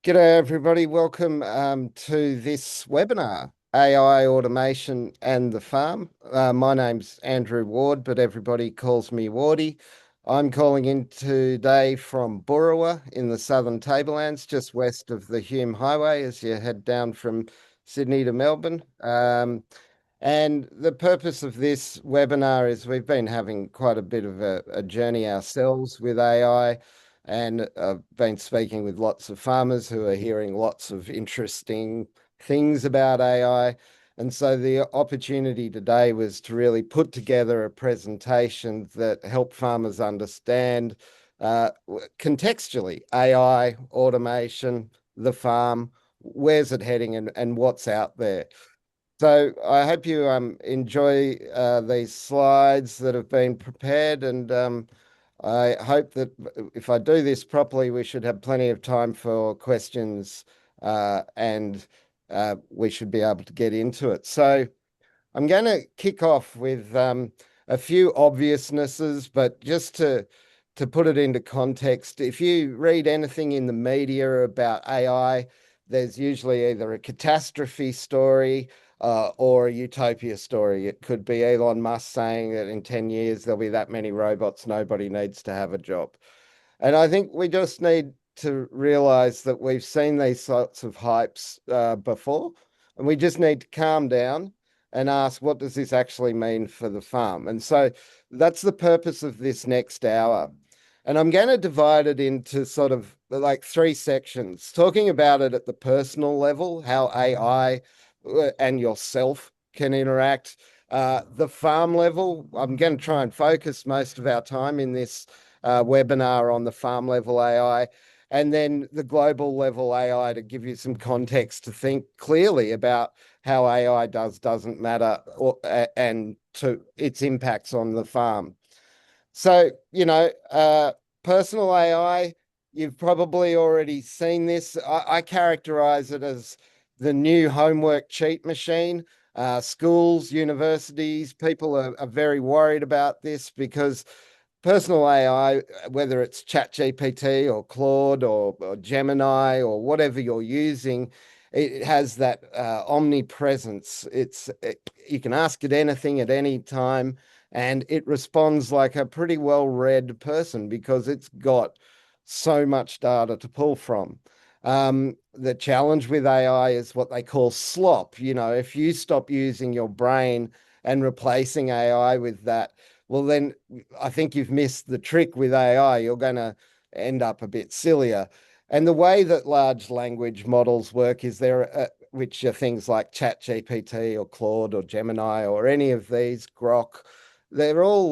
G'day, everybody. Welcome to this webinar, AI Automation and the Farm. My name's Andrew Ward, but everybody calls me Wardy. I'm calling in today from Boorowa in the Southern Tablelands, just west of the Hume Highway as you head down from Sydney to Melbourne. And the purpose of this webinar is we've been having quite a bit of a journey ourselves with AI, and I've been speaking with lots of farmers who are hearing lots of interesting things about AI. And so the opportunity today was to really put together a presentation that helped farmers understand contextually AI, automation, the farm, where's it heading and what's out there. So I hope you enjoy these slides that have been prepared, and I hope that if I do this properly, we should have plenty of time for questions, and we should be able to get into it. So I'm going to kick off with a few obviousnesses, but just to put it into context, if you read anything in the media about AI, there's usually either a catastrophe story or a utopia story. It could be Elon Musk saying that in 10 years there'll be that many robots, nobody needs to have a job. And I think we just need to realize that we've seen these sorts of hypes before, and we just need to calm down and ask, what does this actually mean for the farm? And so that's the purpose of this next hour. And I'm going to divide it into sort of like three sections, talking about it at the personal level, how AI and yourself can interact. The farm level, I'm going to try and focus most of our time in this webinar on the farm level AI, and then the global level AI to give you some context to think clearly about how AI doesn't matter, and to its impacts on the farm. So, personal AI, you've probably already seen this. I characterize it as the new homework cheat machine. Schools, universities, people are very worried about this because personal AI, whether it's ChatGPT or Claude or Gemini or whatever you're using, it has that omnipresence. You can ask it anything at any time, and it responds like a pretty well-read person because it's got so much data to pull from. The challenge with AI is what they call slop. If you stop using your brain and replacing AI with that, well, then I think you've missed the trick with AI. You're going to end up a bit sillier. And the way that large language models work is which are things like ChatGPT or Claude or Gemini or any of these, Grok, they're all,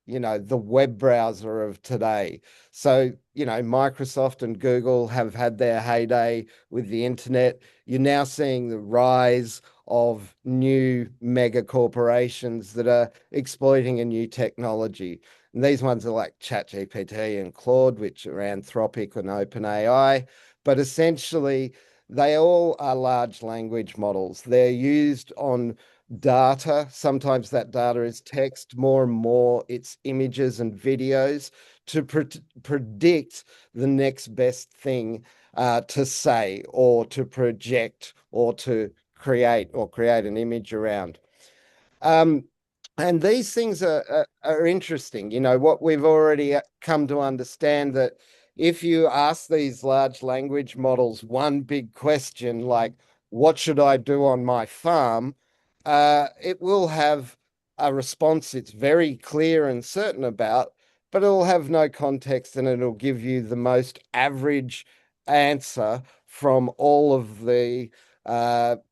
the web browser of today. So, Microsoft and Google have had their heyday with the internet. You're now seeing the rise of new mega corporations that are exploiting a new technology. And these ones are like ChatGPT and Claude, which are Anthropic and OpenAI. But essentially, they all are large language models. They're used on data. Sometimes that data is text, more and more it's images and videos to predict the next best thing to say or to project or to create an image around. Um, and these things are interesting. What we've already come to understand, that if you ask these large language models one big question like, what should I do on my farm? It will have a response it's very clear and certain about, but it'll have no context and it'll give you the most average answer from all of the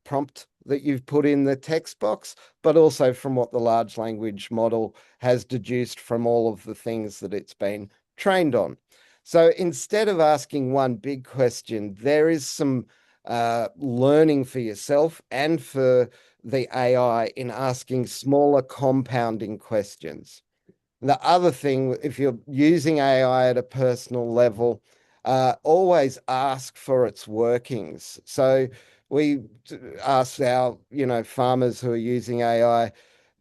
prompt that you've put in the text box, but also from what the large language model has deduced from all of the things that it's been trained on. So instead of asking one big question, there is some learning for yourself and for the AI in asking smaller compounding questions. The other thing, if you're using AI at a personal level, always ask for its workings. So we ask our, farmers who are using AI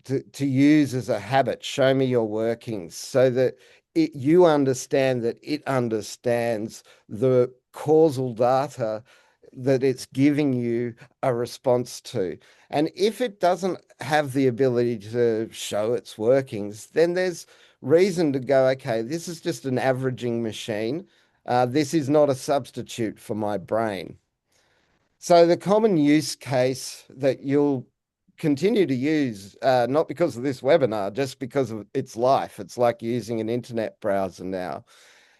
to use as a habit, show me your workings, so that you understand that it understands the causal data that it's giving you a response to. And if it doesn't have the ability to show its workings, then there's reason to go, okay, this is just an averaging machine. This is not a substitute for my brain. So the common use case that you'll continue to use, not because of this webinar, just because of its life. It's like using an internet browser now.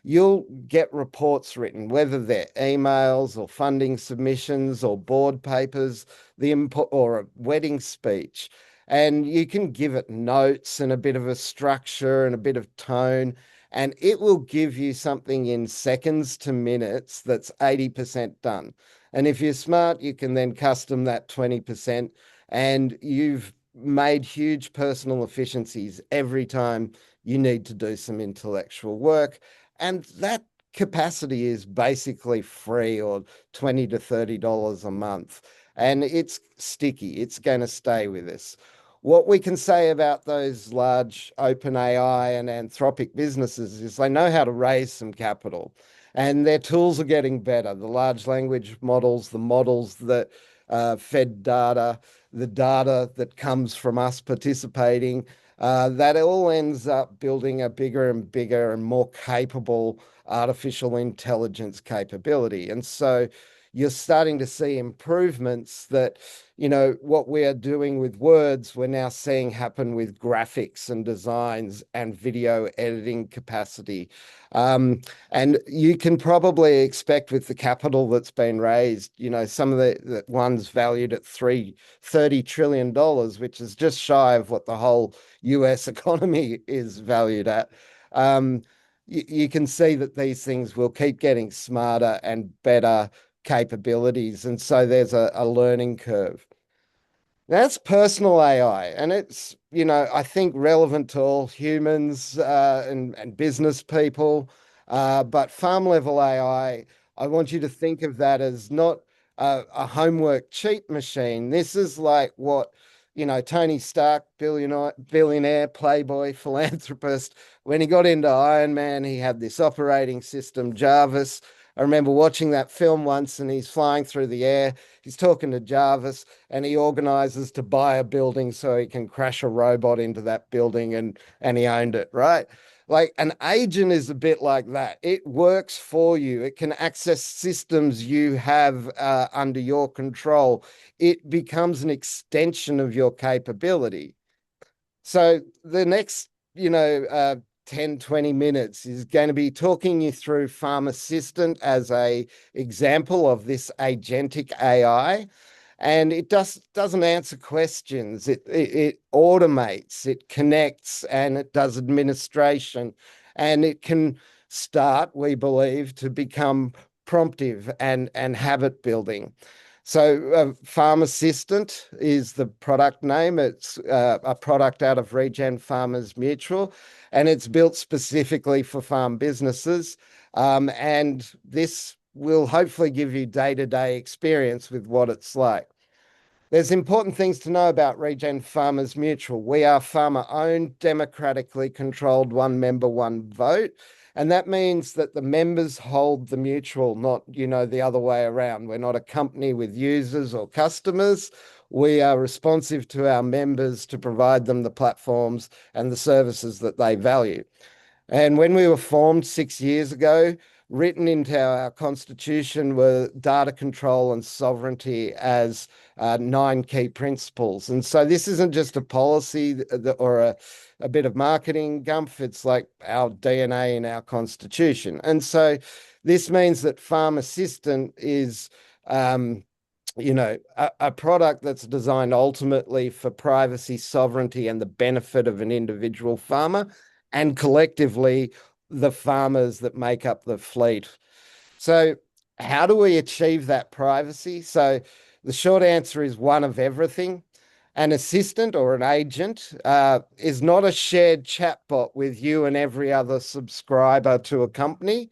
You'll get reports written, whether they're emails or funding submissions or board papers, the input or a wedding speech. And you can give it notes and a bit of a structure and a bit of tone, and it will give you something in seconds to minutes that's 80% done. And if you're smart, you can then custom that 20%, and you've made huge personal efficiencies every time you need to do some intellectual work. And that capacity is basically free, or $20 to $30 a month. And it's sticky. It's going to stay with us. What we can say about those large OpenAI and Anthropic businesses is they know how to raise some capital, and their tools are getting better. The large language models, the models that fed data, the data that comes from us participating, that all ends up building a bigger and bigger and more capable artificial intelligence capability. And so you're starting to see improvements that, what we are doing with words, we're now seeing happen with graphics and designs and video editing capacity. And you can probably expect, with the capital that's been raised, some of the ones valued at $30 trillion, which is just shy of what the whole US economy is valued at. You can see that these things will keep getting smarter and better capabilities. And so there's a learning curve. That's personal AI, and it's, I think relevant to all humans and business people. But farm level I want you to think of that as not a homework cheat machine. This is like what, Tony Stark, billionaire, playboy, philanthropist, when he got into Iron Man, he had this operating system, Jarvis. I remember watching that film once, and he's flying through the air. He's talking to Jarvis, and he organizes to buy a building so he can crash a robot into that building, and he owned it, right? Like, an agent is a bit like that. It works for you. It can access systems you have under your control. It becomes an extension of your capability. So the next, 10, 20 minutes is going to be talking you through Farm Assistant as a example of this agentic AI. And it doesn't answer questions. It automates, it connects, and it does administration. And it can start, we believe, to become promptive and habit building. So Farm Assistant is the product name. It's a product out of Regen Farmers Mutual, and it's built specifically for farm businesses. And this will hopefully give you day-to-day experience with what it's like. There's important things to know about Regen Farmers Mutual. We are farmer-owned, democratically controlled, one member, one vote. And that means that the members hold the mutual, not, the other way around. We're not a company with users or customers. We are responsive to our members to provide them the platforms and the services that they value. And when we were formed 6 years ago, written into our constitution were data control and sovereignty as 9 key principles. And so this isn't just a policy or a bit of marketing gumph. It's like our DNA in our constitution. And so this means that Farm Assistant is a product that's designed ultimately for privacy, sovereignty, and the benefit of an individual farmer, and collectively the farmers that make up the fleet. So how do we achieve that privacy? So the short answer is one of everything. An assistant or an agent is not a shared chatbot with you and every other subscriber to a company.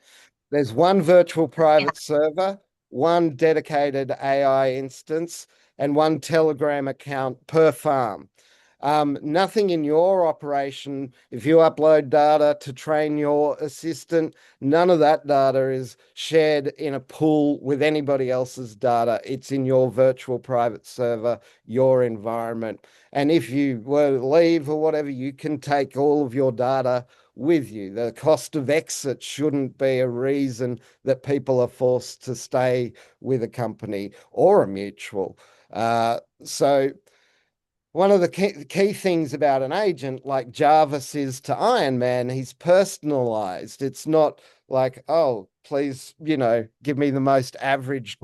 There's one virtual private server, one dedicated AI instance, and one Telegram account per farm. Nothing in your operation, if you upload data to train your assistant, none of that data is shared in a pool with anybody else's data. It's in your virtual private server, your environment. And if you were to leave or whatever, you can take all of your data with you. The cost of exit shouldn't be a reason that people are forced to stay with a company or a mutual. So one of the key things about an agent like Jarvis is to Iron Man, he's personalized. It's not like, oh, please, give me the most average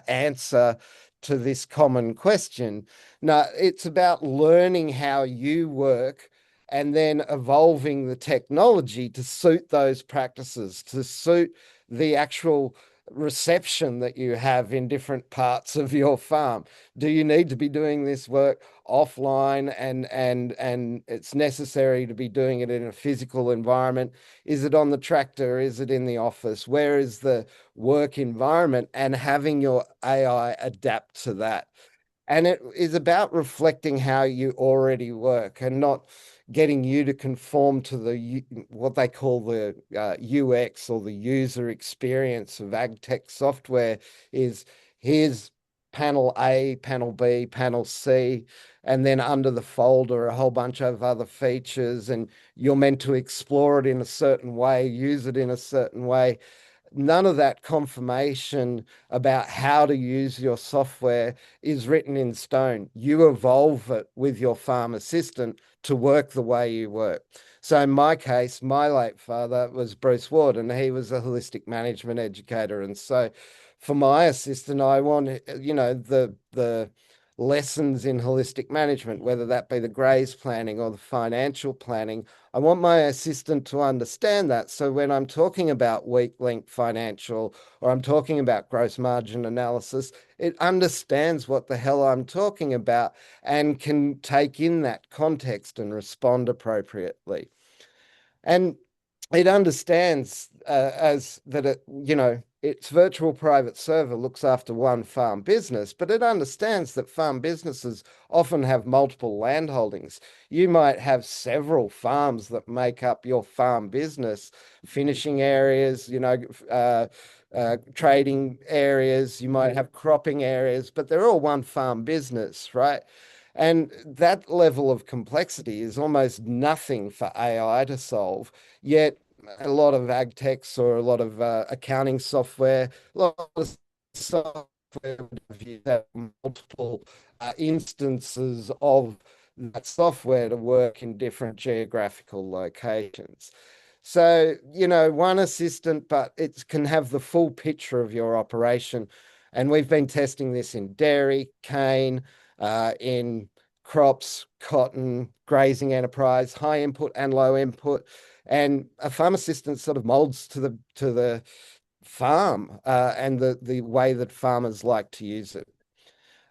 answer to this common question. No, it's about learning how you work and then evolving the technology to suit those practices, to suit the actual reception that you have in different parts of your farm. Do you need to be doing this work offline and it's necessary to be doing it in a physical environment? Is it on the tractor? Is it in the office? Where is the work environment? And having your AI adapt to that. And it is about reflecting how you already work and not getting you to conform to what they call the UX or the user experience of ag tech software. Is here's panel A, panel B, panel C, and then under the folder a whole bunch of other features, and you're meant to explore it in a certain way, use it in a certain way. None of that confirmation about how to use your software is written in stone. You evolve it with your farm assistant to work the way you work. So in my case, my late father was Bruce Ward, and he was a holistic management educator. And so for my assistant, I want, the lessons in holistic management, whether that be the graze planning or the financial planning. I want my assistant to understand that. So when I'm talking about weak link financial or I'm talking about gross margin analysis, it understands what the hell I'm talking about and can take in that context and respond appropriately. And it understands as that its virtual private server looks after one farm business, but it understands that farm businesses often have multiple land holdings. You might have several farms that make up your farm business, finishing areas, trading areas, you might have cropping areas, but they're all one farm business, right? And that level of complexity is almost nothing for AI to solve. Yet a lot of ag techs or a lot of accounting software, a lot of software have multiple instances of that software to work in different geographical locations. So, one assistant, but it can have the full picture of your operation. And we've been testing this in dairy, cane, in crops, cotton, grazing enterprise, high input and low input. And a farm assistant sort of molds to the farm and the way that farmers like to use it.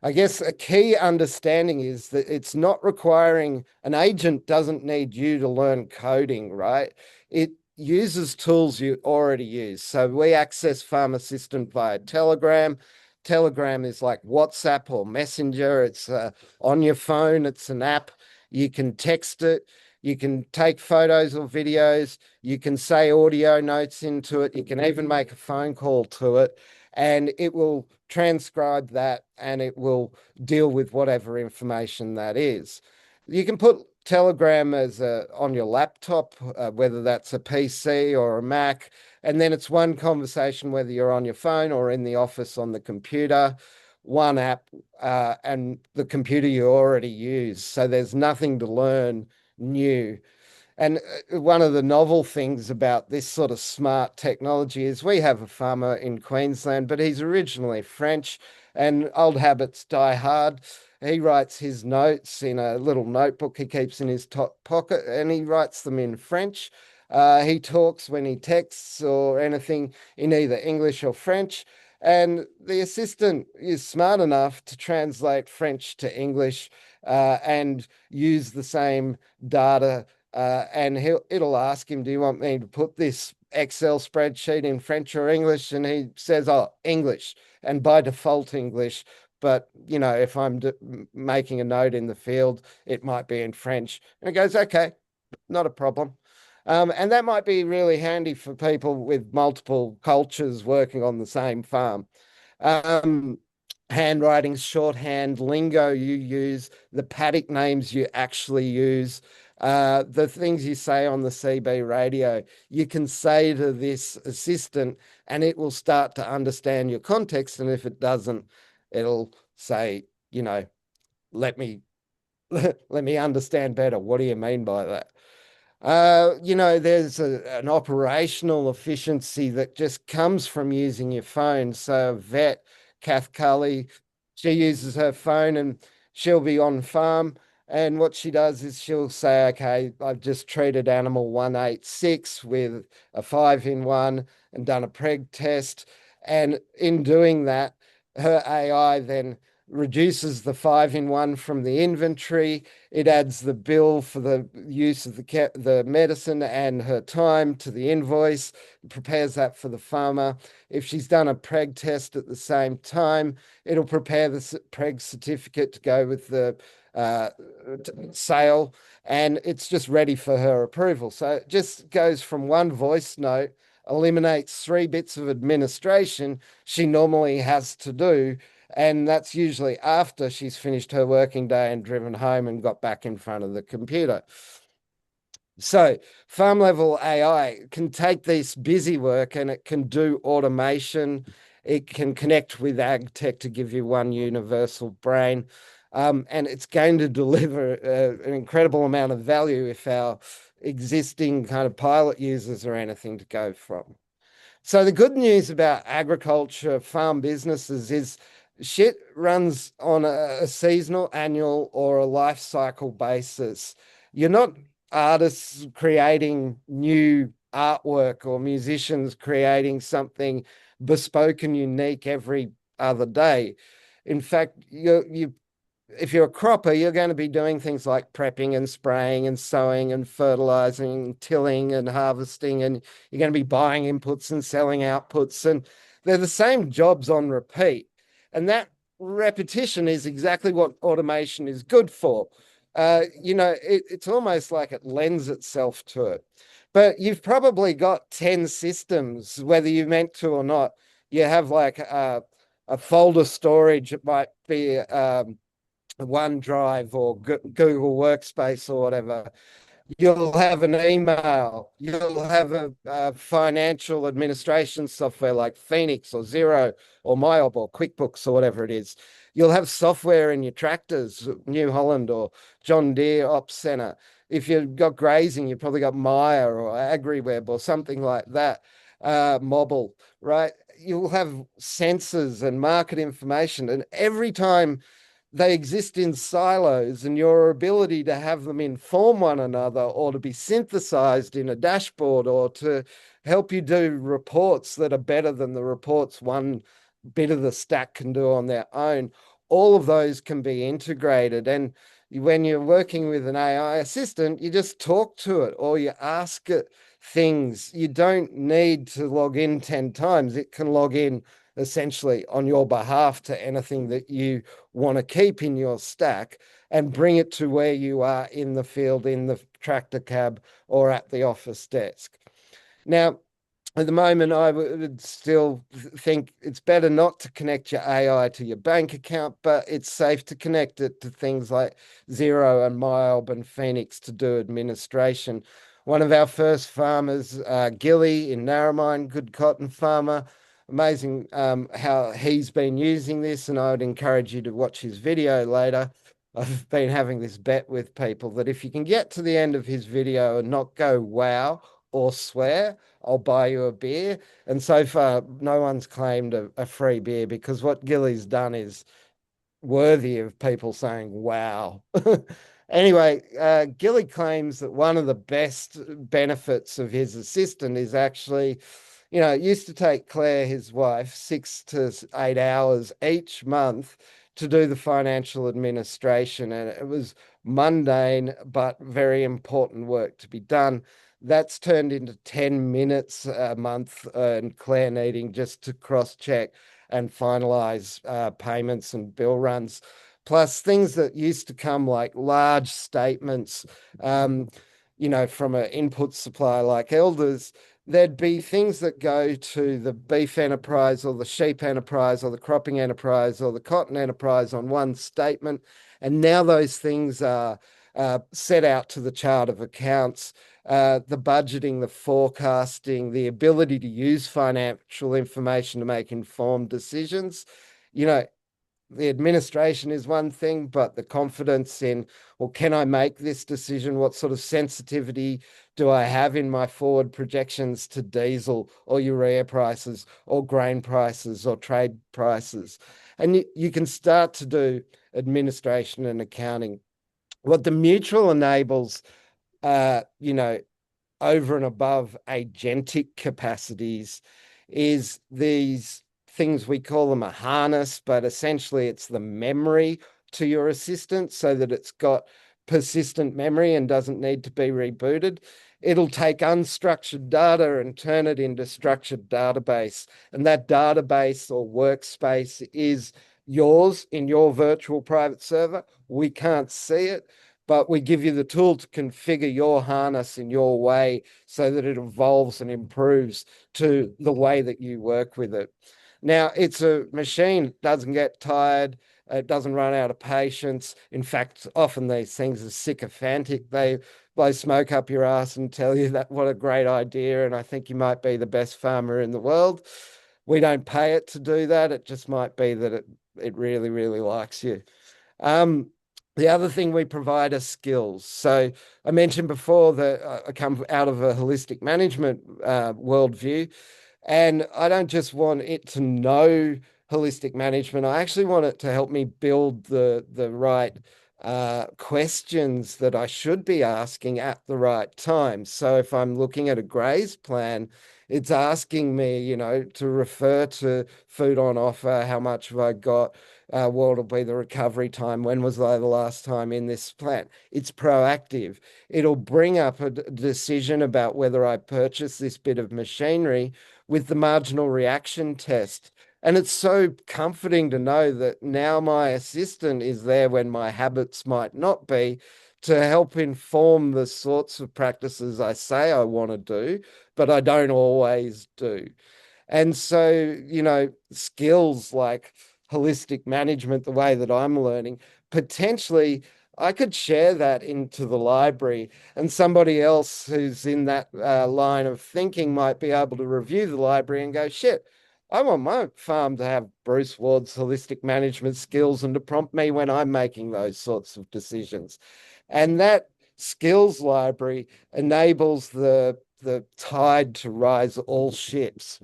I guess a key understanding is that it's not requiring an agent doesn't need you to learn coding, right? It uses tools you already use. So we access Farm Assistant via Telegram. Telegram is like WhatsApp or Messenger. It's on your phone, it's an app. You can text it. You can take photos or videos. You can say audio notes into it. You can even make a phone call to it, and it will transcribe that and it will deal with whatever information that is. You can put Telegram as on your laptop, whether that's a PC or a Mac, and then it's one conversation whether you're on your phone or in the office on the computer, one app, and the computer you already use. So there's nothing to learn new. And one of the novel things about this sort of smart technology is we have a farmer in Queensland, but he's originally French, and old habits die hard. He writes his notes in a little notebook he keeps in his top pocket, and he writes them in French. He talks when he texts or anything in either English or French. And the assistant is smart enough to translate French to English and use the same data, and it'll ask him, do you want me to put this Excel spreadsheet in French or English? And he says, oh, English. And by default, English. but if I'm making a note in the field, it might be in French. And it goes, okay, not a problem. And that might be really handy for people with multiple cultures working on the same farm. Um, Handwriting, shorthand, lingo you use, the paddock names you actually use, the things you say on the CB radio, you can say to this assistant and it will start to understand your context. And if it doesn't, it'll say, let me let me understand better. What do you mean by that? There's an operational efficiency that just comes from using your phone. So, vet, Kath Cully, she uses her phone and she'll be on farm. And what she does is she'll say, okay, I've just treated animal 186 with a 5-in-1 and done a preg test. And in doing that, her AI then reduces the 5-in-1 from the inventory. It adds the bill for the use of the medicine and her time to the invoice, prepares that for the farmer. If she's done a preg test at the same time, it'll prepare the preg certificate to go with the sale, and it's just ready for her approval. So it just goes from one voice note, eliminates 3 bits of administration she normally has to do, and that's usually after she's finished her working day and driven home and got back in front of the computer. So farm level AI can take this busy work and it can do automation. It can connect with ag tech to give you one universal brain. And it's going to deliver an incredible amount of value if our existing kind of pilot users are anything to go from. So the good news about agriculture, farm businesses is shit runs on a seasonal, annual, or a life cycle basis. You're not artists creating new artwork or musicians creating something bespoke and unique every other day. In fact, you if you're a cropper, you're going to be doing things like prepping and spraying and sowing and fertilizing, tilling and harvesting, and you're going to be buying inputs and selling outputs. And they're the same jobs on repeat. And that repetition is exactly what automation is good for. It's almost like it lends itself to it. But you've probably got 10 systems, whether you meant to or not. You have like a folder storage. It might be OneDrive or Google Workspace or whatever. You'll have an email. You'll have a financial administration software like Phoenix or Xero or MyOb or QuickBooks or whatever it is. You'll have software in your tractors, New Holland or John Deere Ops Center. If you've got grazing, you've probably got Maya or AgriWeb or something like that, Mobile, right? You'll have sensors and market information. And every time they exist in silos, and your ability to have them inform one another or to be synthesized in a dashboard or to help you do reports that are better than the reports one bit of the stack can do on their own, all of those can be integrated. And when you're working with an AI assistant, you just talk to it or you ask it things. You don't need to log in 10 times. It can log in essentially on your behalf to anything that you want to keep in your stack and bring it to where you are in the field, in the tractor cab, or at the office desk. Now, at the moment, I would still think it's better not to connect your AI to your bank account, but it's safe to connect it to things like Xero and MyOb and Phoenix to do administration. One of our first farmers, Gilly in Narromine, good cotton farmer, amazing how he's been using this, and I would encourage you to watch his video later. I've been having this bet with people that if you can get to the end of his video and not go wow or swear, I'll buy you a beer. And so far, no one's claimed a free beer because what Gilly's done is worthy of people saying, wow. Anyway, Gilly claims that one of the best benefits of his assistant is actually, it used to take Claire, his wife, 6 to 8 hours each month to do the financial administration. And it was mundane, but very important work to be done. That's turned into 10 minutes a month and Claire needing just to cross check and finalize payments and bill runs. Plus things that used to come like large statements, um, from an input supplier like Elders, there'd be things that go to the beef enterprise or the sheep enterprise or the cropping enterprise or the cotton enterprise on one statement. And now those things are set out to the chart of accounts, the budgeting, the forecasting, the ability to use financial information to make informed decisions. You know, the administration is one thing, but the confidence in, well, can I make this decision? What sort of sensitivity do I have in my forward projections to diesel or urea prices or grain prices or trade prices? And you can start to do administration and accounting. What the mutual enables, uh, you know, over and above agentic capacities is these things, we call them a harness, but essentially it's the memory to your assistant so that it's got persistent memory and doesn't need to be rebooted. It'll take unstructured data and turn it into structured database. And that database or workspace is yours in your virtual private server. We can't see it, but we give you the tool to configure your harness in your way so that it evolves and improves to the way that you work with it. Now, it's a machine, it doesn't get tired, it doesn't run out of patience. In fact, often these things are sycophantic. They blow smoke up your ass and tell you that what a great idea, and I think you might be the best farmer in the world. We don't pay it to do that. It just might be that it really, really likes you. Um, the other thing we provide are skills. So I mentioned before that I come out of a holistic management worldview, and I don't just want it to know holistic management. I actually want it to help me build the right questions that I should be asking at the right time. So if I'm looking at a graze plan, it's asking me, to refer to food on offer, how much have I got, what will be the recovery time, when was I the last time in this plant? It's proactive. It'll bring up a decision about whether I purchase this bit of machinery with the marginal reaction test. And it's so comforting to know that now my assistant is there when my habits might not be, to help inform the sorts of practices I say I want to do, but I don't always do. And so, skills like holistic management, the way that I'm learning, potentially I could share that into the library, and somebody else who's in that line of thinking might be able to review the library and go, shit, I want my farm to have Bruce Ward's holistic management skills and to prompt me when I'm making those sorts of decisions. And that skills library enables the tide to rise all ships.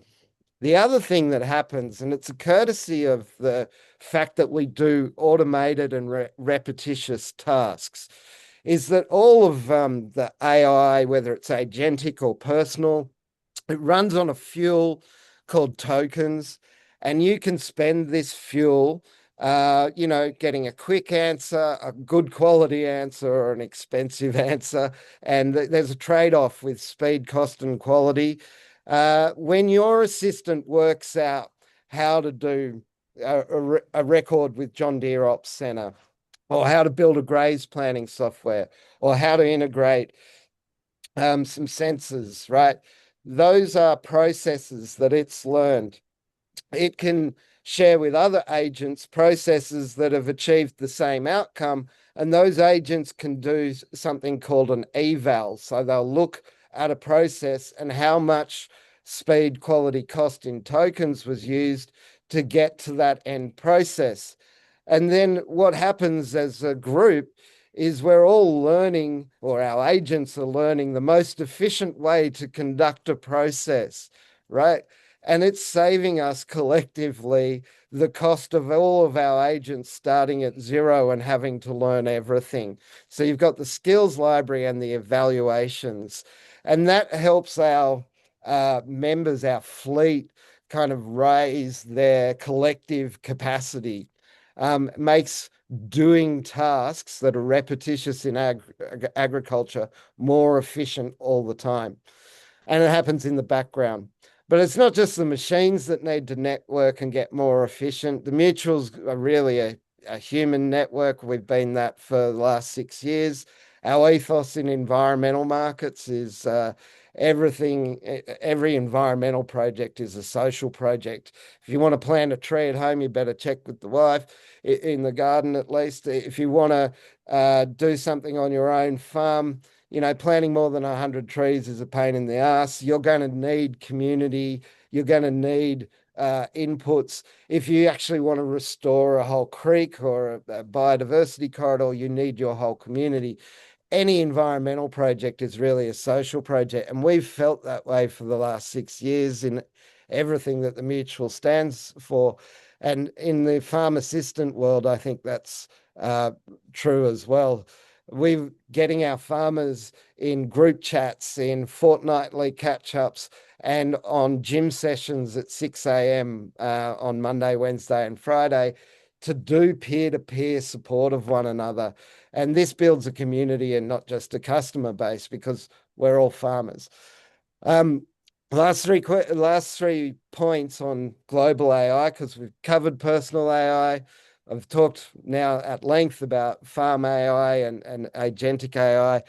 The other thing that happens, and it's a courtesy of the fact that we do automated and repetitious tasks, is that all of the AI, whether it's agentic or personal, it runs on a fuel called tokens, and you can spend this fuel, getting a quick answer, a good quality answer, or an expensive answer. And there's a trade-off with speed, cost, and quality. When your assistant works out how to do a record with John Deere Ops Center, or how to build a graze planning software, or how to integrate some sensors, right? Those are processes that it's learned. It can share with other agents processes that have achieved the same outcome, and those agents can do something called an eval. So they'll look at a process and how much speed, quality, cost in tokens was used to get to that end process. And then what happens as a group is we're all learning, or our agents are learning, the most efficient way to conduct a process, right? And it's saving us collectively the cost of all of our agents starting at zero and having to learn everything. So you've got the skills library and the evaluations, and that helps our members, our fleet, kind of raise their collective capacity. Makes doing tasks that are repetitious in agriculture more efficient all the time. And it happens in the background. But it's not just the machines that need to network and get more efficient. The mutuals are really a human network. We've been that for the last 6 years. Our ethos in environmental markets is everything, every environmental project is a social project. If you want to plant a tree at home, you better check with the wife in the garden at least. If you want to do something on your own farm, planting more than 100 trees is a pain in the ass. You're going to need community. You're going to need inputs. If you actually want to restore a whole creek or a biodiversity corridor, you need your whole community. Any environmental project is really a social project. And we've felt that way for the last 6 years in everything that the mutual stands for. And in the farm assistant world, I think that's true as well. We're getting our farmers in group chats, in fortnightly catch ups, and on gym sessions at 6 a.m. On Monday, Wednesday, and Friday to do peer to peer support of one another. And this builds a community and not just a customer base because we're all farmers. Um, last three points on global AI, because we've covered personal AI. I've talked now at length about farm AI and agentic AI,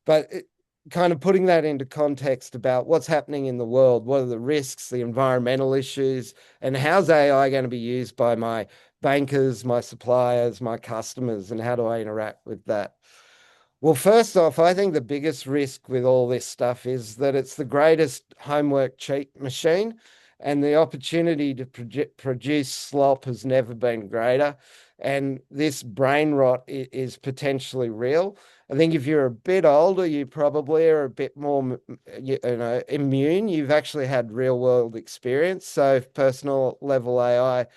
but kind of putting that into context about what's happening in the world, what are the risks, the environmental issues, and how's AI going to be used by my bankers, my suppliers, my customers, and how do I interact with that? Well, first off, I think the biggest risk with all this stuff is that it's the greatest homework cheat machine, and the opportunity to produce slop has never been greater. And this brain rot is potentially real. I think if you're a bit older, you probably are a bit more, immune. You've actually had real world experience. So if personal level AI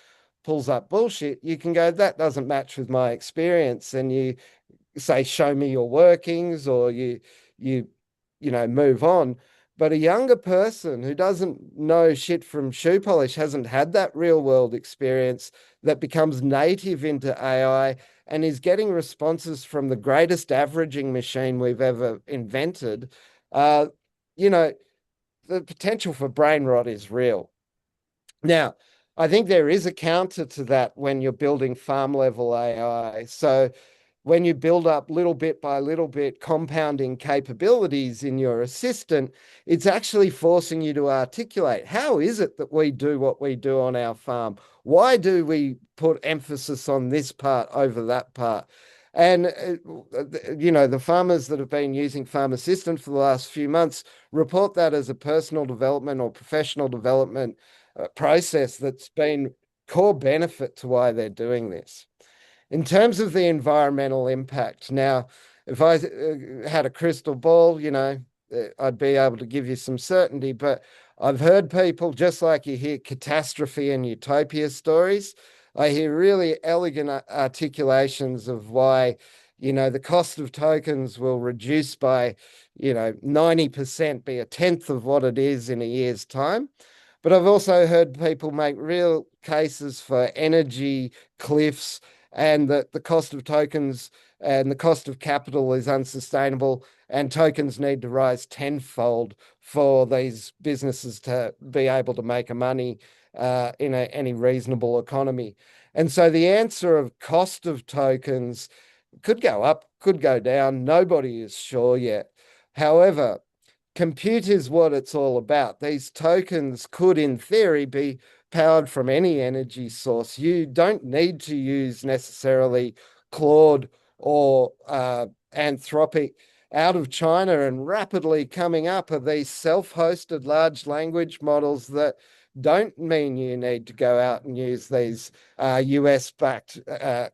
pulls up bullshit, you can go, that doesn't match with my experience, and you say, show me your workings, or you move on. But a younger person who doesn't know shit from shoe polish, hasn't had that real world experience, that becomes native into AI and is getting responses from the greatest averaging machine we've ever invented. uh, you know the potential for brain rot is real. Now, I think there is a counter to that when you're building farm level AI. So when you build up little bit by little bit compounding capabilities in your assistant, it's actually forcing you to articulate, how is it that we do what we do on our farm? Why do we put emphasis on this part over that part? And, the farmers that have been using Farm Assistant for the last few months report that as a personal development or professional development process that's been core benefit to why they're doing this. In terms of the environmental impact, now, if I had a crystal ball, I'd be able to give you some certainty, but I've heard people, just like you hear catastrophe and utopia stories, I hear really elegant articulations of why, the cost of tokens will reduce by, 90%, be a tenth of what it is in a year's time. But I've also heard people make real cases for energy cliffs, and that the cost of tokens and the cost of capital is unsustainable, and tokens need to rise tenfold for these businesses to be able to make a money in any reasonable economy. And so the answer of cost of tokens could go up, could go down. Nobody is sure yet. However, compute is what it's all about. These tokens could, in theory, be powered from any energy source. You don't need to use necessarily Claude or Anthropic. Out of China and rapidly coming up are these self-hosted large language models that don't mean you need to go out and use these US-backed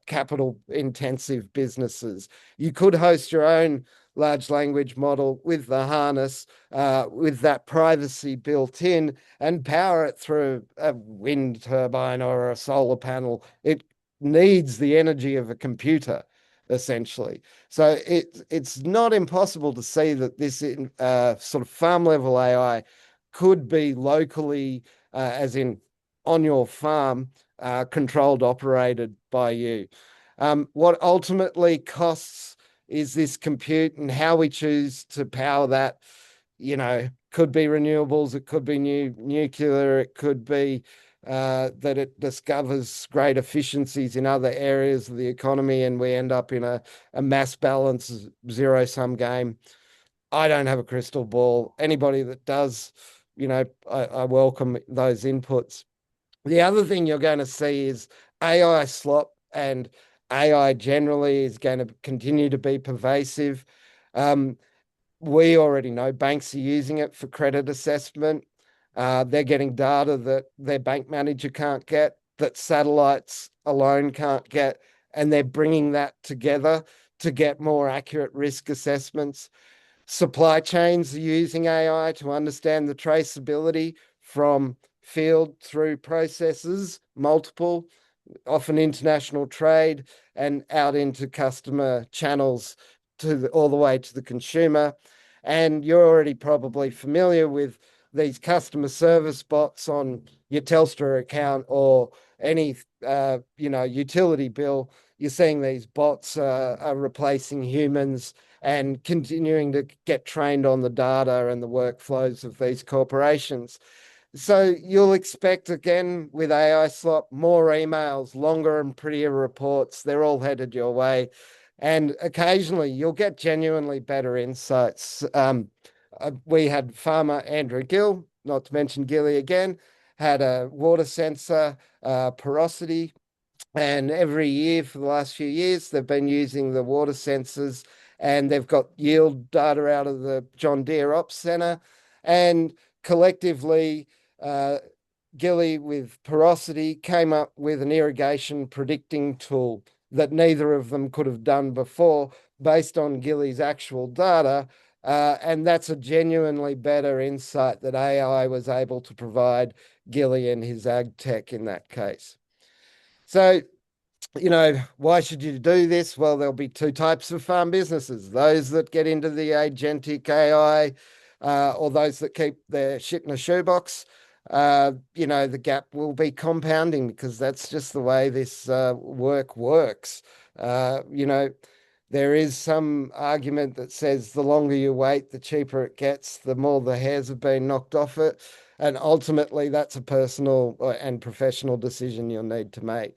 capital-intensive businesses. You could host your own large language model with the harness, with that privacy built in, and power it through a wind turbine or a solar panel. It needs the energy of a computer, essentially. So it's not impossible to see that this sort of farm level AI could be locally, as in on your farm, controlled, operated by you. What ultimately costs is this compute and how we choose to power that. Could be renewables, it could be nuclear, it could be that it discovers great efficiencies in other areas of the economy and we end up in a mass balance zero-sum game. I don't have a crystal ball. Anybody that does, I welcome those inputs. The other thing you're going to see is AI slop, and AI generally is going to continue to be pervasive. Um, we already know banks are using it for credit assessment. They're getting data that their bank manager can't get, that satellites alone can't get, and they're bringing that together to get more accurate risk assessments. Supply chains are using AI to understand the traceability from field through processes, multiple, often international trade, and out into customer channels all the way to the consumer. And you're already probably familiar with these customer service bots on your Telstra account or any utility bill. You're seeing these bots are replacing humans and continuing to get trained on the data and the workflows of these corporations. So you'll expect again with AI slop more emails, longer and prettier reports. They're all headed your way. And occasionally you'll get genuinely better insights. We had farmer Andrew Gill, not to mention Gilly again, had a water sensor porosity. And every year for the last few years, they've been using the water sensors and they've got yield data out of the John Deere Ops Centre. And collectively, uh, Gilly with porosity came up with an irrigation predicting tool that neither of them could have done before based on Gilly's actual data. And that's a genuinely better insight that AI was able to provide Gilly and his ag tech in that case. So, why should you do this? Well, there'll be two types of farm businesses: those that get into the agentic AI, or those that keep their shit in a shoebox. The gap will be compounding because that's just the way this work works. There is some argument that says the longer you wait, the cheaper it gets, the more the hairs have been knocked off it. And ultimately, that's a personal and professional decision you'll need to make.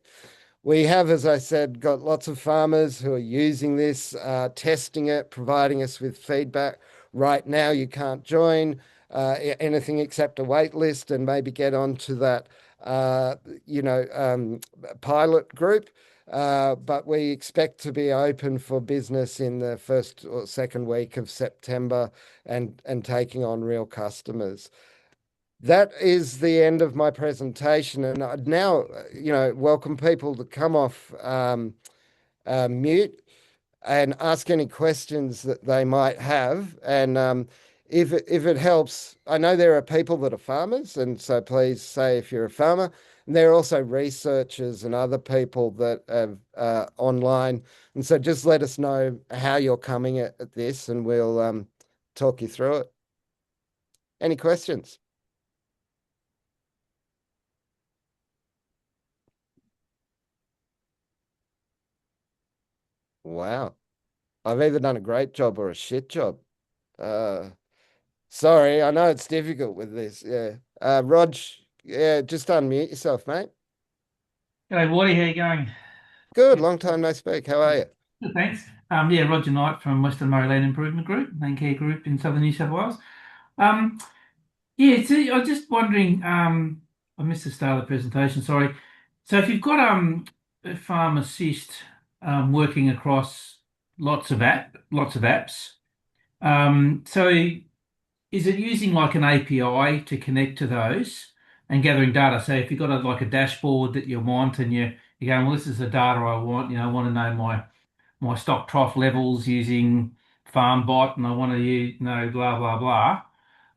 We have, as I said, got lots of farmers who are using this, testing it, providing us with feedback. Right now, you can't join anything except a wait list and maybe get onto that, pilot group. But we expect to be open for business in the first or second week of September and taking on real customers. That is the end of my presentation, and I'd now, welcome people to come off mute and ask any questions that they might have. And if it helps, I know there are people that are farmers, and so please say if you're a farmer. And there are also researchers and other people that have online, and so just let us know how you're coming at this, and we'll talk you through it. Any questions? Wow. I've either done a great job or a shit job. Uh, Sorry, I know it's difficult with this. Yeah. Rog, yeah, just unmute yourself, mate. G'day, Wardy. How you going? Good, long time no speak. How are you? Good, thanks. Yeah, Roger Knight from Western Murray Land Improvement Group, Landcare Group in Southern New South Wales. Um, yeah, so I was just wondering, I missed the start of the presentation, sorry. So if you've got a Farm Assist working across lots of apps, so is it using like an API to connect to those and gathering data? So if you've got like a dashboard that you want and you're going, well, this is the data I want, I want to know my stock trough levels using FarmBot, and I want to know blah blah blah.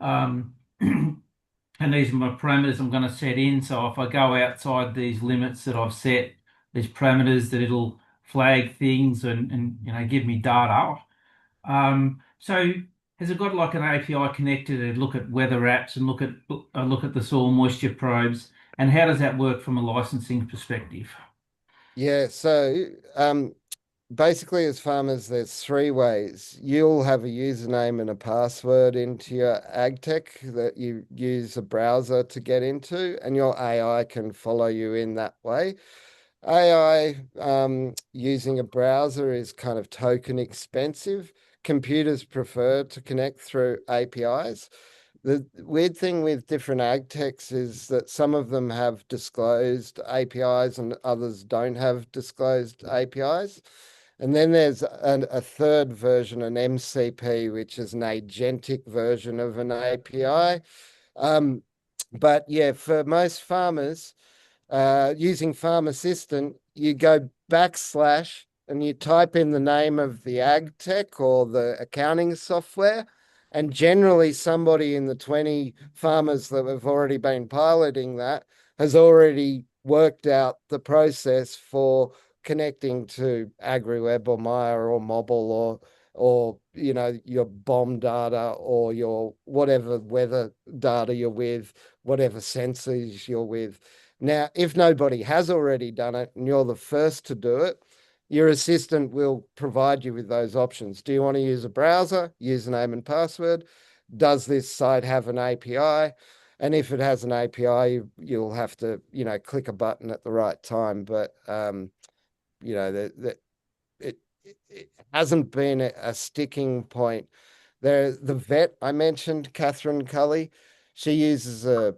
Um, and these are my parameters I'm going to set in. So if I go outside these limits that I've set, these parameters, that it'll flag things and give me data. So has it got like an API connected to look at weather apps and look at the soil moisture probes? And how does that work from a licensing perspective? Yeah, so basically as farmers, there's three ways. You'll have a username and a password into your AgTech that you use a browser to get into, and your AI can follow you in that way. AI using a browser is kind of token expensive. Computers prefer to connect through APIs. The weird thing with different ag techs is that some of them have disclosed APIs and others don't have disclosed APIs. And then there's a third version, an MCP, which is an agentic version of an API. Um, but yeah, for most farmers, using Farm Assistant, you go backslash and you type in the name of the ag tech or the accounting software. And generally, somebody in the 20 farmers that have already been piloting that has already worked out the process for connecting to AgriWebb or Maya or Mobile or your bomb data or your whatever weather data you're with, whatever sensors you're with. Now, if nobody has already done it and you're the first to do it, your assistant will provide you with those options. Do you want to use a browser, username and password? Does this site have an API? And if it has an API, you'll have to, click a button at the right time. But it hasn't been a sticking point. The vet I mentioned, Catherine Cully, she uses a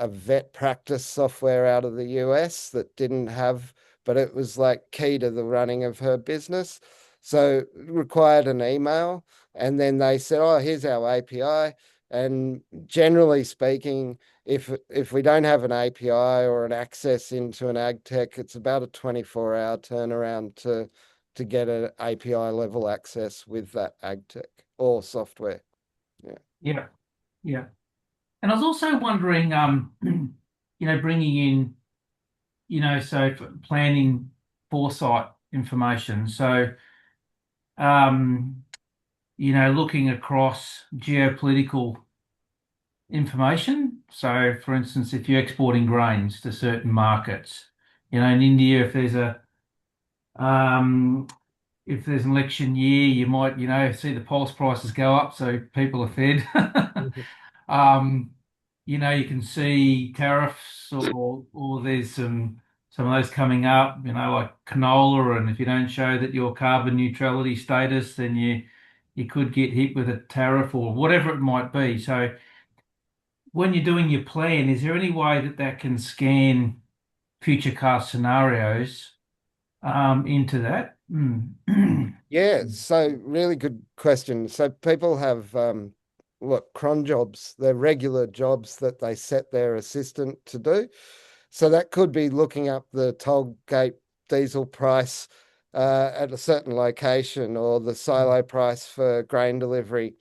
vet practice software out of the US that didn't have, but it was like key to the running of her business. So it required an email, and then they said, "Oh, here's our API." And generally speaking, if we don't have an API or an access into an ag tech, it's about a 24-hour turnaround to get an API level access with that ag tech or software. Yeah. Yeah, yeah. And I was also wondering, bringing in, so for planning foresight information. So, um, looking across geopolitical information. So, for instance, if you're exporting grains to certain markets, in India, um, if there's an election year, you might, see the pulse prices go up, so people are fed. Um, you can see tariffs or there's some of those coming up, like canola, and if you don't show that your carbon neutrality status, then you could get hit with a tariff or whatever it might be. So when you're doing your plan, is there any way that can scan future cast scenarios into that? Yeah, so really good question. So people have what cron jobs, they're regular jobs that they set their assistant to do. So that could be looking up the toll gate diesel price at a certain location or the silo price for grain delivery.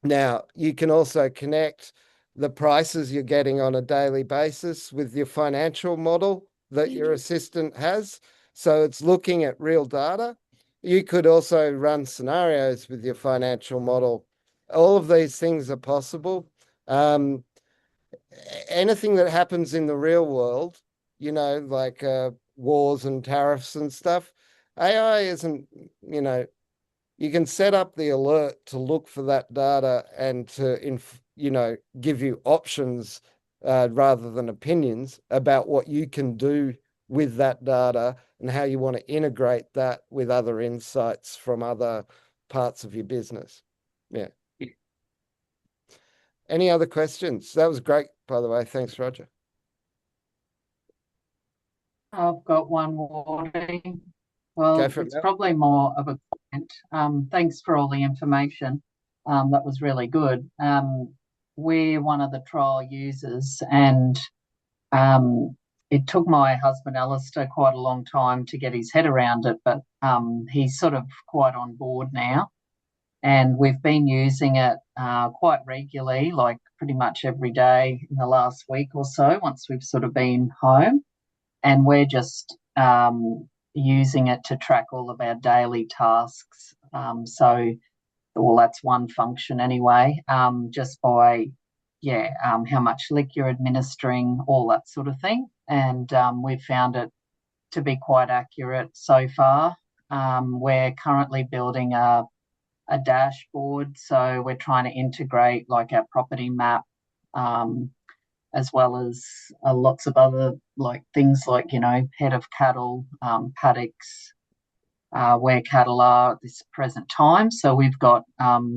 Now, you can also connect the prices you're getting on a daily basis with your financial model that your assistant has. So it's looking at real data. You could also run scenarios with your financial model. All of these things are possible. Um, Anything that happens in the real world, like wars and tariffs and stuff, AI isn't, you can set up the alert to look for that data and to give you options rather than opinions about what you can do with that data and how you want to integrate that with other insights from other parts of your business. Yeah. Any other questions? That was great, by the way. Thanks, Roger. I've got one more. Go Well, for it, it's Mel. probably more of a comment. Thanks for all the information. That was really good. We're one of the trial users, and um, it took my husband Alistair quite a long time to get his head around it, but he's sort of quite on board now. And we've been using it quite regularly, like pretty much every day in the last week or so, once we've sort of been home. And we're just using it to track all of our daily tasks. Well, that's one function anyway, just by, how much lick you're administering, all that sort of thing. And we've found it to be quite accurate so far. We're currently building a dashboard, so we're trying to integrate like our property map, as well as lots of other like things like, you know, head of cattle, paddocks, where cattle are at this present time. So we've got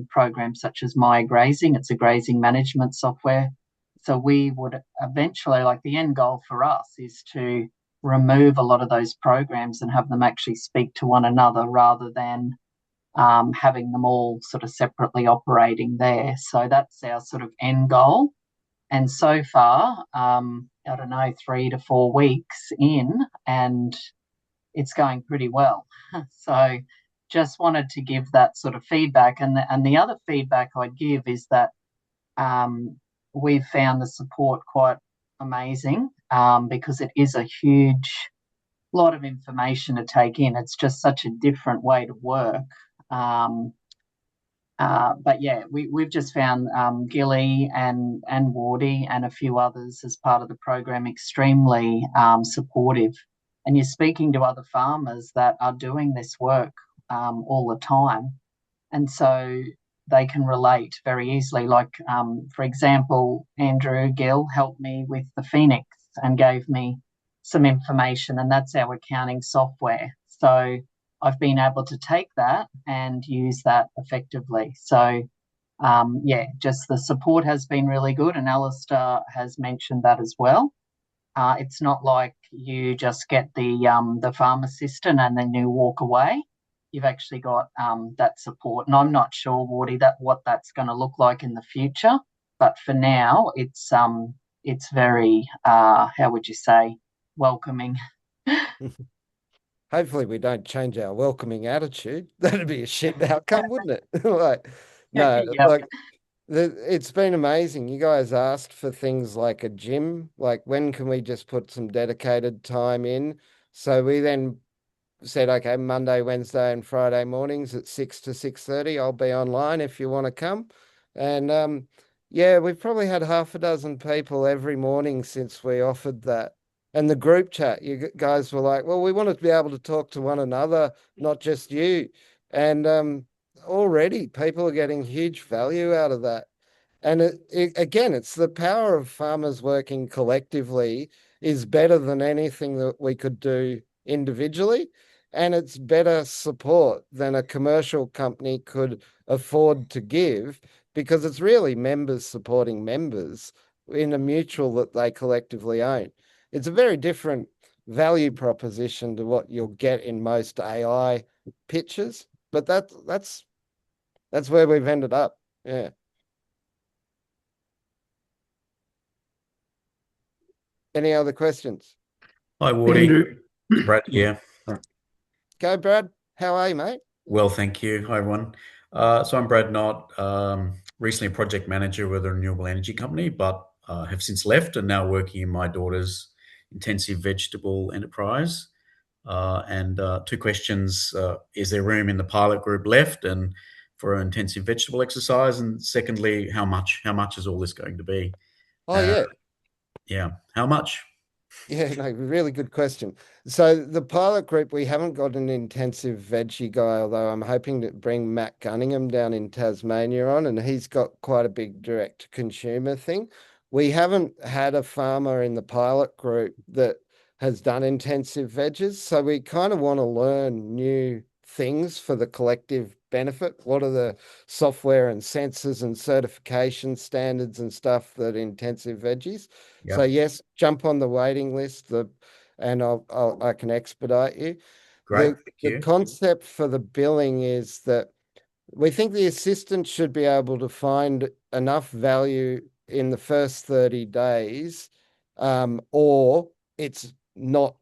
programs such as My Grazing. It's a grazing management software. So we would eventually, like the end goal for us is to remove a lot of those programs and have them actually speak to one another rather than having them all sort of separately operating there. So that's our sort of end goal. And so far, I don't know, 3 to 4 weeks in, and it's going pretty well. So just wanted to give that sort of feedback. And the other feedback I'd give is that we've found the support quite amazing, because it is a huge lot of information to take in. It's just such a different way to work. But yeah, we've just found Gilly and Wardy and a few others as part of the program extremely supportive. And you're speaking to other farmers that are doing this work all the time, and so they can relate very easily. Like, for example, Andrew Gill helped me with the Phoenix and gave me some information, and that's our accounting software. So I've been able to take that and use that effectively. So, yeah, just the support has been really good, and Alistair has mentioned that as well. It's not like you just get the farm assistant and then you walk away. You've actually got that support, and I'm not sure, Wardy, that what that's going to look like in the future. But for now, it's very how would you say, welcoming. Hopefully we don't change our welcoming attitude. That'd be a shit outcome, wouldn't it? Like, no, Yep. like it's been amazing. You guys asked for things like a gym, like when can we just put some dedicated time in? So we then said, okay, Monday, Wednesday, and Friday mornings at 6 to 6:30, I'll be online if you want to come. And yeah, we've probably had half a dozen people every morning since we offered that. And the group chat, you guys were like, well, we wanted to be able to talk to one another, not just you. And already people are getting huge value out of that. And again, it's the power of farmers working collectively is better than anything that we could do individually. And it's better support than a commercial company could afford to give, because it's really members supporting members in a mutual that they collectively own. It's a very different value proposition to what you'll get in most AI pitches, but that's where we've ended up. Yeah. Any other questions? Hi, Wardy. Andrew. Brad here. Go, Brad. How are you, mate? Well, thank you. Hi, everyone. So I'm Brad Knott, recently a project manager with a renewable energy company, but have since left and now working in my daughter's intensive vegetable enterprise. And two questions. Is there room in the pilot group left and for intensive vegetable exercise? And secondly, how much is all this going to be? Oh, yeah. Yeah. How much? Yeah, no, really good question. So the pilot group, we haven't got an intensive veggie guy, although I'm hoping to bring Matt Gunningham down in Tasmania on, and he's got quite a big direct to consumer thing. We haven't had a farmer in the pilot group that has done intensive veggies, so we kind of want to learn new things for the collective benefit. What are the software and sensors and certification standards and stuff that intensive veggies? Yep. So yes, jump on the waiting list, and I can expedite you. Great. Thank The you. concept for the billing is that we think the assistant should be able to find enough value in the first 30 days, or it's not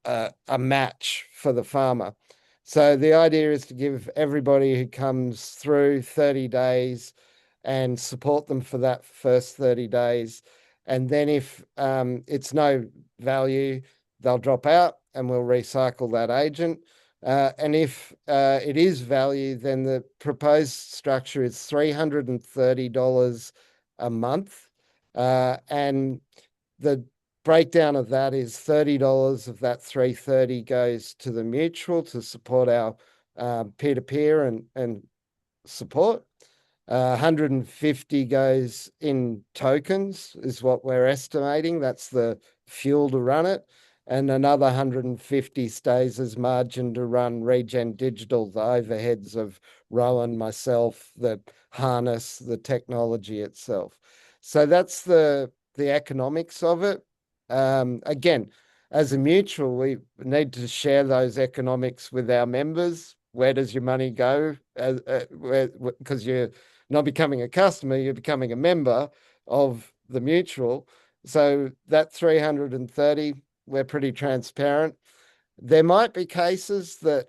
a match for the farmer. So the idea is to give everybody who comes through 30 days and support them for that first 30 days. And then if it's no value, they'll drop out and we'll recycle that agent. And if it is value, then the proposed structure is $330 a month. And the breakdown of that is $30 of that 330 goes to the mutual to support our peer-to-peer and support. 150 goes in tokens is what we're estimating. That's the fuel to run it. And another 150 stays as margin to run Regen Digital, the overheads of Rowan, myself, the harness, the technology itself. So that's the economics of it. Again, as a mutual, we need to share those economics with our members. Where does your money go? Because you're not becoming a customer, you're becoming a member of the mutual. So that 330, we're pretty transparent. There might be cases that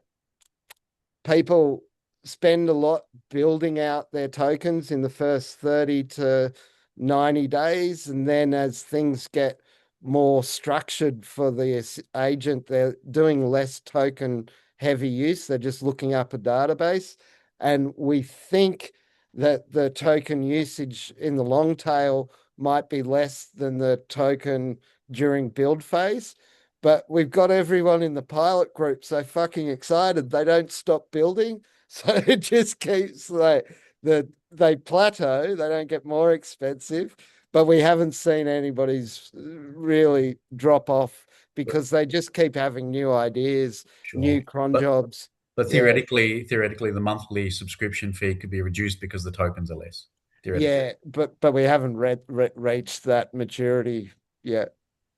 people spend a lot building out their tokens in the first 30 to 90 days. And then as things get more structured for the agent, they're doing less token heavy use. They're just looking up a database. And we think that the token usage in the long tail might be less than the token during build phase. But we've got everyone in the pilot group so fucking excited they don't stop building. So it just keeps like they plateau, they don't get more expensive, but we haven't seen anybody's really drop off because they just keep having new ideas, Sure. new cron jobs. But theoretically, the monthly subscription fee could be reduced because the tokens are less. Yeah, but we haven't reached that maturity yet.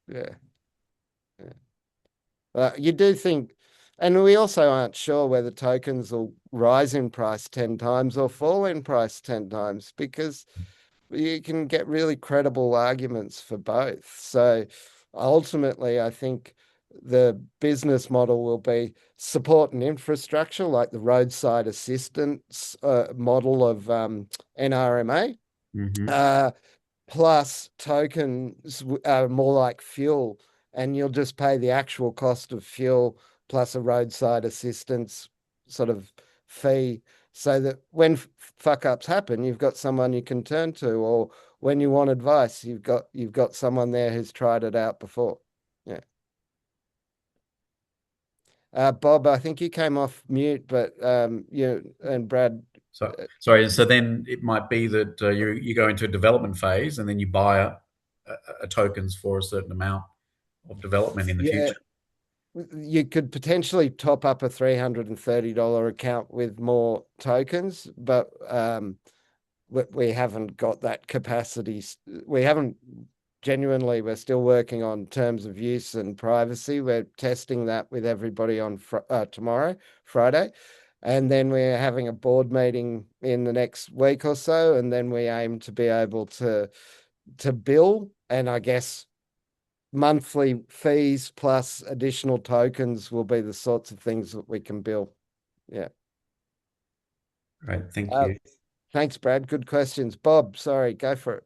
Yeah. You do think, and we also aren't sure whether tokens will rise in price 10 times or fall in price 10 times because you can get really credible arguments for both. So ultimately, I think the business model will be support and infrastructure, like the roadside assistance model of NRMA, plus tokens are more like fuel, and you'll just pay the actual cost of fuel plus a roadside assistance sort of fee, so that when fuck ups happen, you've got someone you can turn to, or when you want advice, you've got someone there who's tried it out before. Yeah. Bob, I think you came off mute, but you and Brad. So sorry. So then it might be that you go into a development phase and then you buy a tokens for a certain amount of development in the future. You could potentially top up a $330 account with more tokens, but we haven't got that capacity. We haven't genuinely. We're still working on terms of use and privacy. We're testing that with everybody on tomorrow, Friday. And then we're having a board meeting in the next week or so. And then we aim to be able to bill, and I guess monthly fees plus additional tokens will be the sorts of things that we can bill. Yeah. Right. Thank you. Thanks, Brad. Good questions. Bob, sorry, go for it.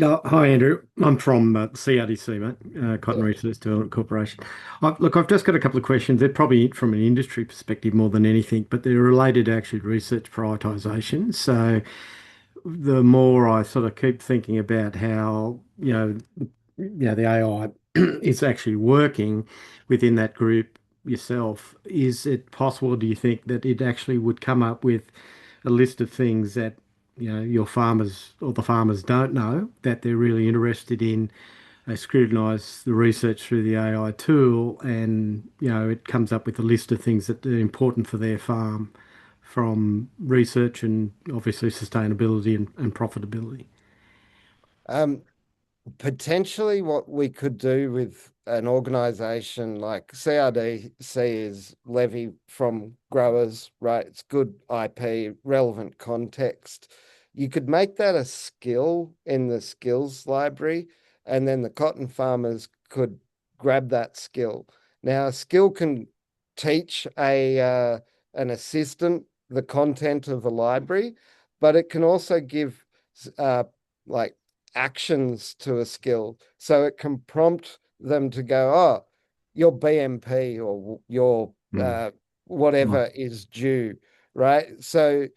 Hi, Andrew. I'm from CRDC, mate, Cotton Research Development Corporation. Look, I've just got a couple of questions. They're probably from an industry perspective more than anything, but they're related to actually research prioritisation. So the more I sort of keep thinking about how, the AI is actually working within that group yourself, is it possible, do you think, that it actually would come up with a list of things that your farmers or the farmers don't know that they're really interested in? They scrutinise the research through the AI tool, and it comes up with a list of things that are important for their farm, from research and obviously sustainability and profitability. Potentially what we could do with an organization like CRDC is levy from growers, right? It's good IP, relevant context. You could make that a skill in the skills library, and then the cotton farmers could grab that skill. Now, a skill can teach an assistant the content of a library, but it can also give like actions to a skill. So it can prompt them to go, oh, your BMP or your whatever is due, right? So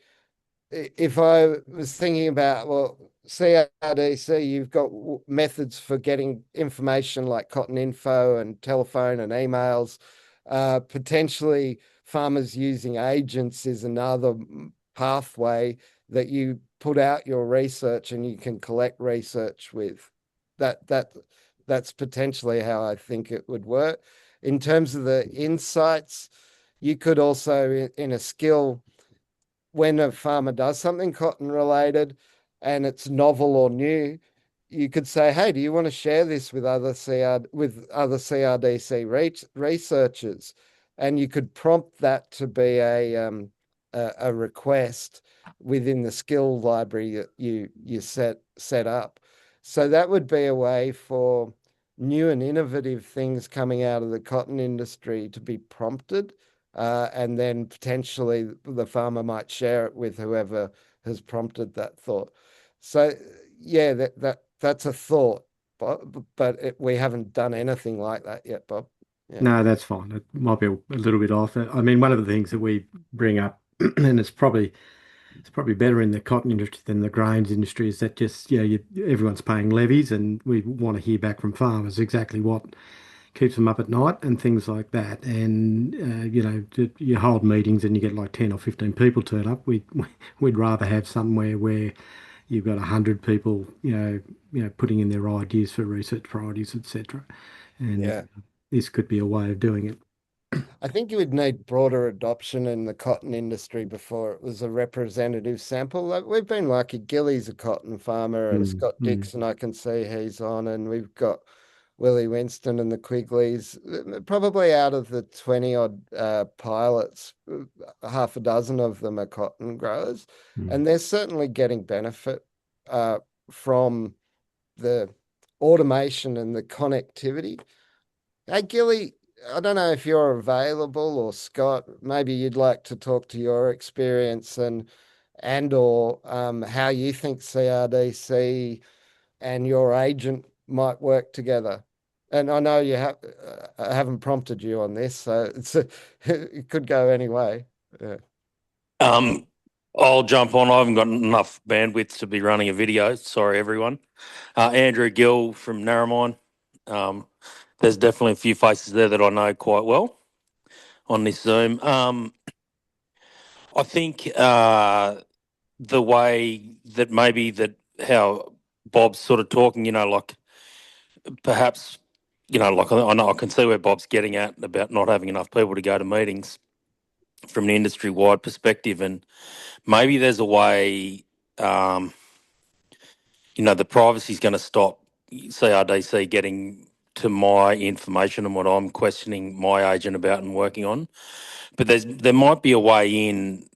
if I was thinking about, well, CRDC, you've got methods for getting information like cotton info and telephone and emails. Potentially, farmers using agents is another pathway that you put out your research and you can collect research with. That's potentially how I think it would work. In terms of the insights, you could also in a skill, when a farmer does something cotton related and it's novel or new, you could say, "Hey, do you want to share this with other CRDC researchers?" And you could prompt that to be a request within the skill library that you set up. So that would be a way for new and innovative things coming out of the cotton industry to be prompted, and then potentially the farmer might share it with whoever has prompted that thought. So yeah, that's a thought, but we haven't done anything like that yet, Bob. Yeah. No, that's fine. It might be a little bit off. I mean, one of the things that we bring up, and it's probably better in the cotton industry than the grains industry, is that just, everyone's paying levies, and we want to hear back from farmers exactly what keeps them up at night and things like that. And you hold meetings and you get like 10 or 15 people turn up. We'd rather have somewhere where you've got 100 people, putting in their ideas for research priorities, etc. And Yeah. this could be a way of doing it. I think you would need broader adoption in the cotton industry before it was a representative sample. Like we've been lucky. Gilly's a cotton farmer, and Scott Dixon, I can see he's on, and we've got Willie Winston and the Quigleys. Probably out of the 20 odd pilots, half a dozen of them are cotton growers, and they're certainly getting benefit from the automation and the connectivity. Hey, Gilly, I don't know if you're available, or Scott, maybe you'd like to talk to your experience and or how you think CRDC and your agent might work together. And I know I haven't prompted you on this, so it could go any way. Yeah. I'll jump on. I haven't got enough bandwidth to be running a video. Sorry, everyone. Andrew Gill from Narromine. There's definitely a few faces there that I know quite well on this Zoom. I think the way that maybe how Bob's sort of talking, like perhaps, like I know I can see where Bob's getting at about not having enough people to go to meetings from an industry-wide perspective, and maybe there's a way, the privacy is going to stop CRDC getting to my information and what I'm questioning my agent about and working on. But there might be a way in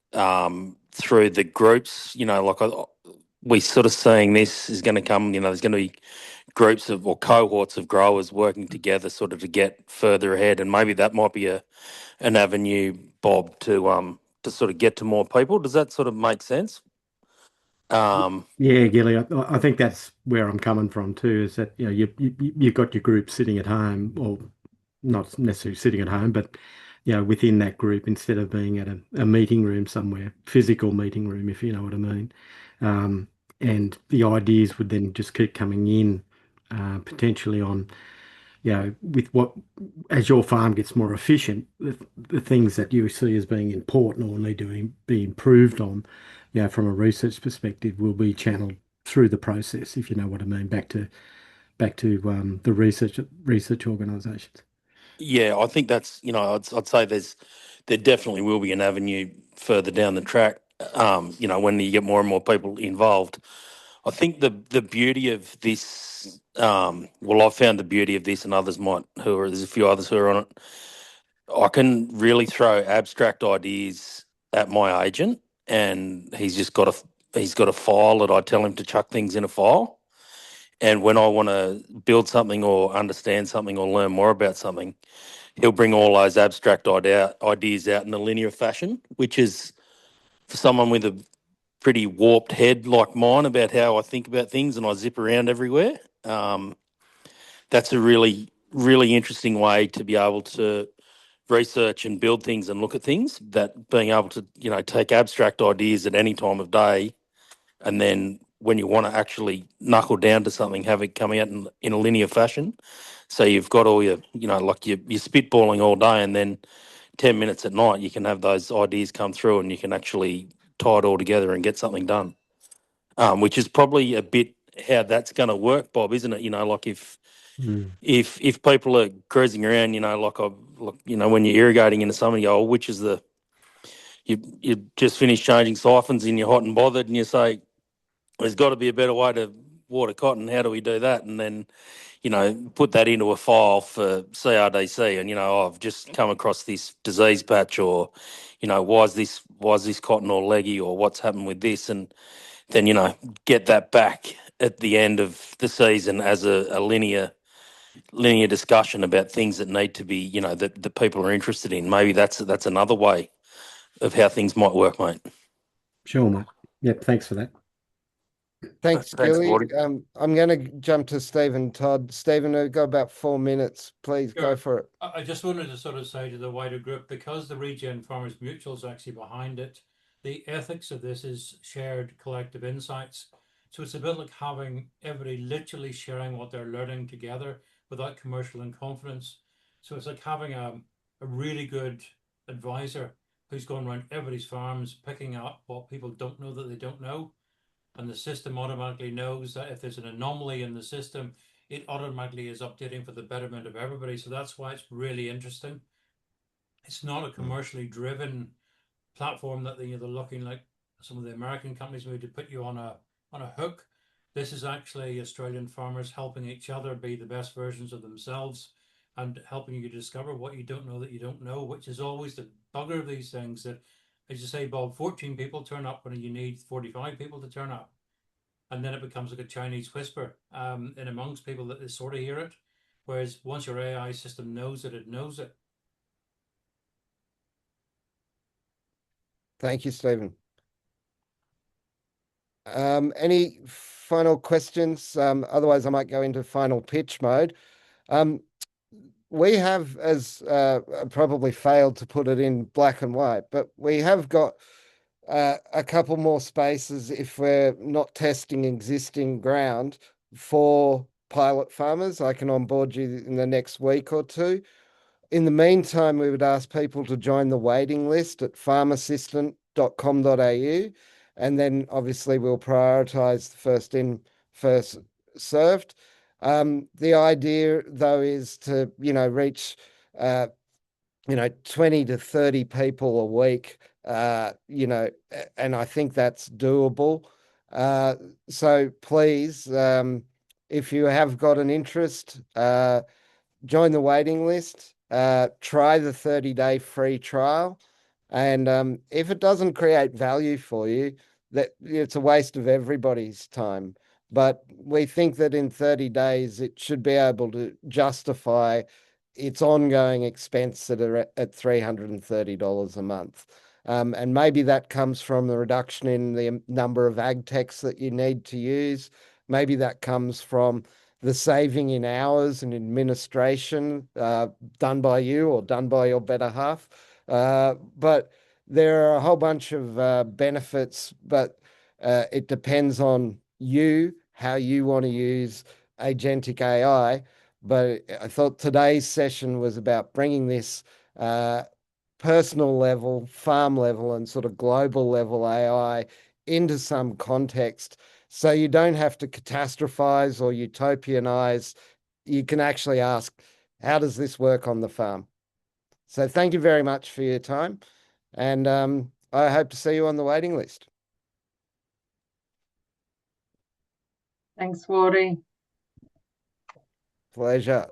through the groups, we sort of seeing this is going to come, there's going to be groups or cohorts of growers working together sort of to get further ahead. And maybe that might be an avenue, Bob, to sort of get to more people. Does that sort of make sense? Yeah, Gilly, I think that's where I'm coming from too, is that you've got your group sitting at home, or not necessarily sitting at home, but within that group, instead of being at a meeting room somewhere, physical meeting room, if you know what I mean. And the ideas would then just keep coming in, potentially on, with what, as your farm gets more efficient, the things that you see as being important or need to be improved on, from a research perspective, will be channeled through the process, if you know what I mean, back to the research organisations. Yeah, I think that's, I'd say there definitely will be an avenue further down the track, when you get more and more people involved. I think the beauty of this, I've found the beauty of this, and others might, there's a few others who are on it. I can really throw abstract ideas at my agent, and he's got a file that I tell him to chuck things in a file. And when I want to build something or understand something or learn more about something, he'll bring all those abstract ideas out in a linear fashion, which is, for someone with a pretty warped head like mine about how I think about things and I zip around everywhere, that's a really, really interesting way to be able to research and build things and look at things, that being able to, take abstract ideas at any time of day and then when you want to actually knuckle down to something, have it come out in a linear fashion. So you've got all your, like you're spitballing all day, and then 10 minutes at night, you can have those ideas come through and you can actually tie it all together and get something done. Which is probably a bit how that's going to work, Bob, isn't it? Like if people are cruising around, when you're irrigating in the summer, you go, which is you just finished changing siphons and you're hot and bothered, and you say, there's got to be a better way to water cotton. How do we do that? And then, put that into a file for CRDC, and I've just come across this disease patch, or why is this cotton all leggy, or what's happened with this, and then get that back at the end of the season as a linear discussion about things that need to be, that the people are interested in. Maybe that's another way of how things might work, mate. Sure, mate. Yep, thanks for that. Thanks, Thanks, Gilly. Gordy. I'm going to jump to Stephen Todd. Stephen, we've got about 4 minutes. Please go Sure. for it. I just wanted to sort of say to the wider group, because the Regen Farmers Mutual is actually behind it, the ethics of this is shared collective insights. So it's a bit like having everybody literally sharing what they're learning together without commercial in confidence. So it's like having a really good advisor who's going around everybody's farms, picking up what people don't know that they don't know. And the system automatically knows that if there's an anomaly in the system, it automatically is updating for the betterment of everybody. So that's why it's really interesting. It's not a commercially driven platform that they're looking like some of the American companies maybe to put you on a hook. This is actually Australian farmers helping each other be the best versions of themselves and helping you discover what you don't know that you don't know, which is always the bugger of these things. That, as you say, Bob, 14 people turn up when you need 45 people to turn up. And then it becomes like a Chinese whisper in amongst people that they sort of hear it. Whereas once your AI system knows it, it knows it. Thank you, Stephen. Any final questions? Otherwise, I might go into final pitch mode. We have, as probably failed to put it in black and white, but we have got a couple more spaces if we're not testing existing ground for pilot farmers. I can onboard you in the next week or two. In the meantime, we would ask people to join the waiting list at farmassistant.com.au, and then obviously we'll prioritize the first in, first served. The idea, though, is to reach 20 to 30 people a week, and I think that's doable. So please, if you have got an interest, join the waiting list, try the 30-day free trial. And if it doesn't create value for you, that it's a waste of everybody's time. But we think that in 30 days, it should be able to justify its ongoing expense at $330 a month. And maybe that comes from the reduction in the number of ag techs that you need to use. Maybe that comes from the saving in hours and administration done by you or done by your better half. But there are a whole bunch of benefits, but it depends on you, how you want to use agentic AI. But I thought today's session was about bringing this personal level, farm level, and sort of global level AI into some context, so you don't have to catastrophize or utopianize. You can actually ask, how does this work on the farm? So thank you very much for your time, and I hope to see you on the waiting list. Thanks, Wardy. Pleasure.